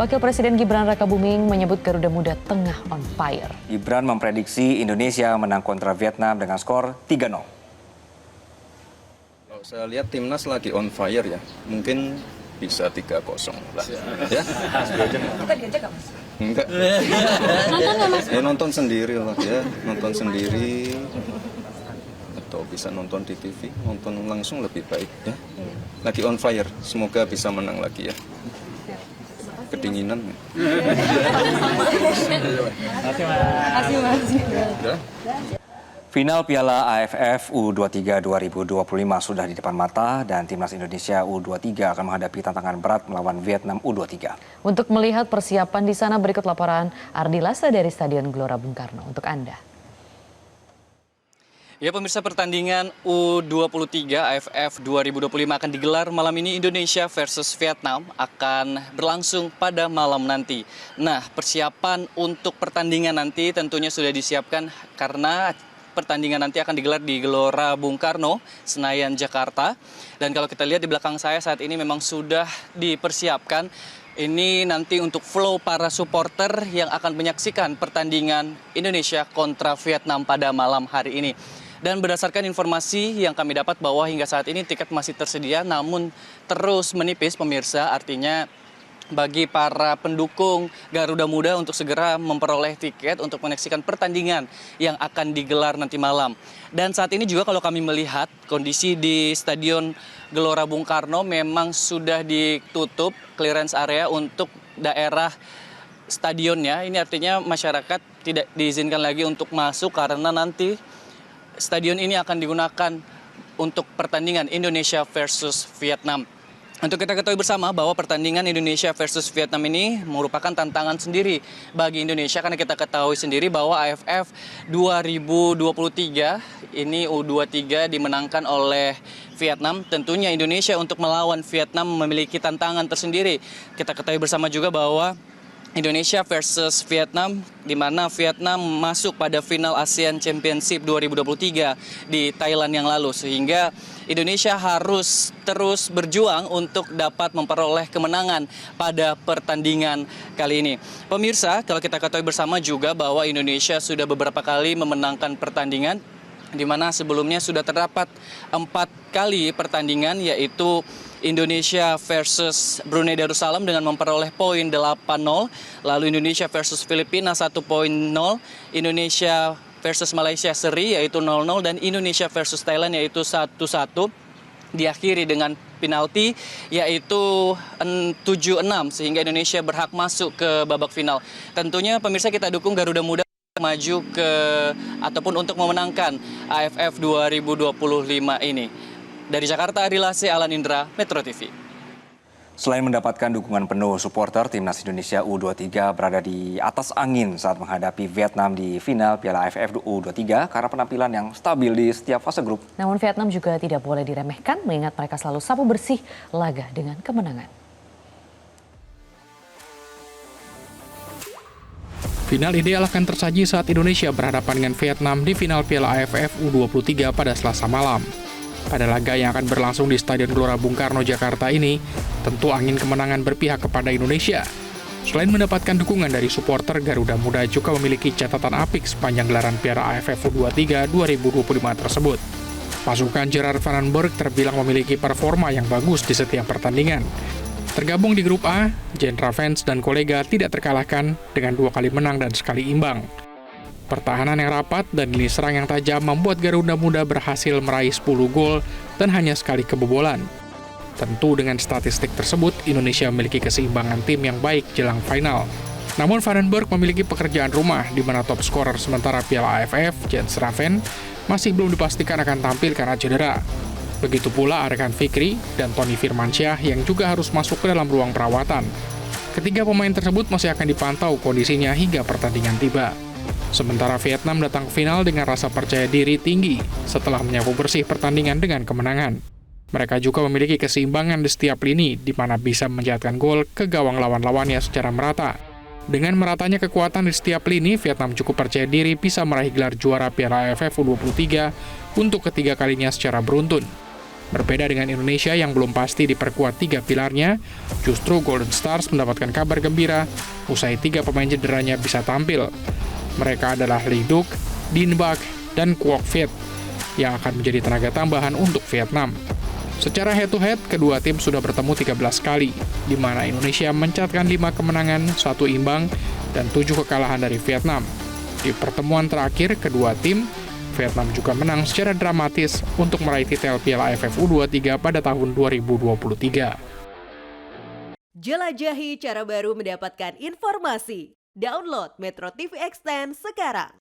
Wakil Presiden Gibran Rakabuming menyebut Garuda Muda tengah on fire. Gibran memprediksi Indonesia menang kontra Vietnam dengan skor 3-0. Kalau saya lihat timnas lagi on fire ya, mungkin bisa 3-0 lah. Ya? Kita diajak nggak, Mas? Enggak. Nonton nggak, Mas? Nonton sendiri lah ya, nonton sendiri. Atau bisa nonton di TV, nonton langsung lebih baik ya. Lagi on fire, semoga bisa menang lagi ya. Kedinginan. Terima kasih, Mas. Final Piala AFF U23 2025 sudah di depan mata dan timnas Indonesia U23 akan menghadapi tantangan berat melawan Vietnam U23. Untuk melihat persiapan di sana, berikut laporan Ardi Lasa dari Stadion Gelora Bung Karno untuk Anda. Ya pemirsa, pertandingan U23 AFF 2025 akan digelar malam ini. Indonesia versus Vietnam akan berlangsung pada malam nanti. Nah, persiapan untuk pertandingan nanti tentunya sudah disiapkan karena pertandingan nanti akan digelar di Gelora Bung Karno, Senayan, Jakarta. Dan kalau kita lihat di belakang saya saat ini memang sudah dipersiapkan. Ini nanti untuk flow para supporter yang akan menyaksikan pertandingan Indonesia kontra Vietnam pada malam hari ini. Dan berdasarkan informasi yang kami dapat bahwa hingga saat ini tiket masih tersedia namun terus menipis pemirsa, artinya bagi para pendukung Garuda Muda untuk segera memperoleh tiket untuk menyaksikan pertandingan yang akan digelar nanti malam. Dan saat ini juga kalau kami melihat kondisi di Stadion Gelora Bung Karno memang sudah ditutup clearance area untuk daerah stadionnya. Ini artinya masyarakat tidak diizinkan lagi untuk masuk karena nanti stadion ini akan digunakan untuk pertandingan Indonesia versus Vietnam. Untuk kita ketahui bersama bahwa pertandingan Indonesia versus Vietnam ini merupakan tantangan sendiri bagi Indonesia karena kita ketahui sendiri bahwa AFF 2023 ini U23 dimenangkan oleh Vietnam. Tentunya Indonesia untuk melawan Vietnam memiliki tantangan tersendiri. Kita ketahui bersama juga bahwa Indonesia versus Vietnam, di mana Vietnam masuk pada final ASEAN Championship 2023 di Thailand yang lalu. Sehingga Indonesia harus terus berjuang untuk dapat memperoleh kemenangan pada pertandingan kali ini. Pemirsa, kalau kita ketahui bersama juga bahwa Indonesia sudah beberapa kali memenangkan pertandingan, di mana sebelumnya sudah terdapat 4 kali pertandingan, yaitu Indonesia versus Brunei Darussalam dengan memperoleh poin 8-0, lalu Indonesia versus Filipina 1-0, Indonesia versus Malaysia seri yaitu 0-0, dan Indonesia versus Thailand yaitu 1-1, diakhiri dengan penalti yaitu 7-6 sehingga Indonesia berhak masuk ke babak final. Tentunya pemirsa kita dukung Garuda Muda maju ke ataupun untuk memenangkan AFF 2025 ini. Dari Jakarta, Ardi Lasa, Alan Indra, Metro TV. Selain mendapatkan dukungan penuh, supporter timnas Indonesia U23 berada di atas angin saat menghadapi Vietnam di final Piala AFF U23 karena penampilan yang stabil di setiap fase grup. Namun Vietnam juga tidak boleh diremehkan mengingat mereka selalu sapu bersih laga dengan kemenangan. Final ideal akan tersaji saat Indonesia berhadapan dengan Vietnam di final Piala AFF U23 pada Selasa malam. Pada laga yang akan berlangsung di Stadion Gelora Bung Karno, Jakarta ini, tentu angin kemenangan berpihak kepada Indonesia. Selain mendapatkan dukungan dari supporter, Garuda Muda juga memiliki catatan apik sepanjang gelaran Piala AFF U23 2025 tersebut. Pasukan Gerard Van Burg terbilang memiliki performa yang bagus di setiap pertandingan. Tergabung di grup A, Jean Ravens dan kolega tidak terkalahkan dengan 2 kali menang dan sekali imbang. Pertahanan yang rapat dan lini serang yang tajam membuat Garuda Muda berhasil meraih 10 gol dan hanya sekali kebobolan. Tentu dengan statistik tersebut, Indonesia memiliki keseimbangan tim yang baik jelang final. Namun Vandenberg memiliki pekerjaan rumah di mana top scorer sementara Piala AFF, Jens Raven, masih belum dipastikan akan tampil karena cedera. Begitu pula Arkan Fikri dan Tony Firmansyah yang juga harus masuk ke dalam ruang perawatan. Ketiga pemain tersebut masih akan dipantau kondisinya hingga pertandingan tiba. Sementara Vietnam datang ke final dengan rasa percaya diri tinggi setelah menyapu bersih pertandingan dengan kemenangan. Mereka juga memiliki keseimbangan di setiap lini di mana bisa menjatuhkan gol ke gawang lawan-lawannya secara merata. Dengan meratanya kekuatan di setiap lini, Vietnam cukup percaya diri bisa meraih gelar juara Piala AFF U23 untuk ketiga kalinya secara beruntun. Berbeda dengan Indonesia yang belum pasti diperkuat 3 pilarnya, justru Golden Stars mendapatkan kabar gembira usai 3 pemain cederanya bisa tampil. Mereka adalah Lee Duk, Din Bak, dan Quoc Viet yang akan menjadi tenaga tambahan untuk Vietnam. Secara head-to-head, kedua tim sudah bertemu 13 kali, di mana Indonesia mencatatkan 5 kemenangan, 1 imbang, dan 7 kekalahan dari Vietnam. Di pertemuan terakhir kedua tim, Vietnam juga menang secara dramatis untuk meraih titel Piala AFF U23 pada tahun 2023. Jelajahi cara baru mendapatkan informasi. Download Metro TV Extend sekarang.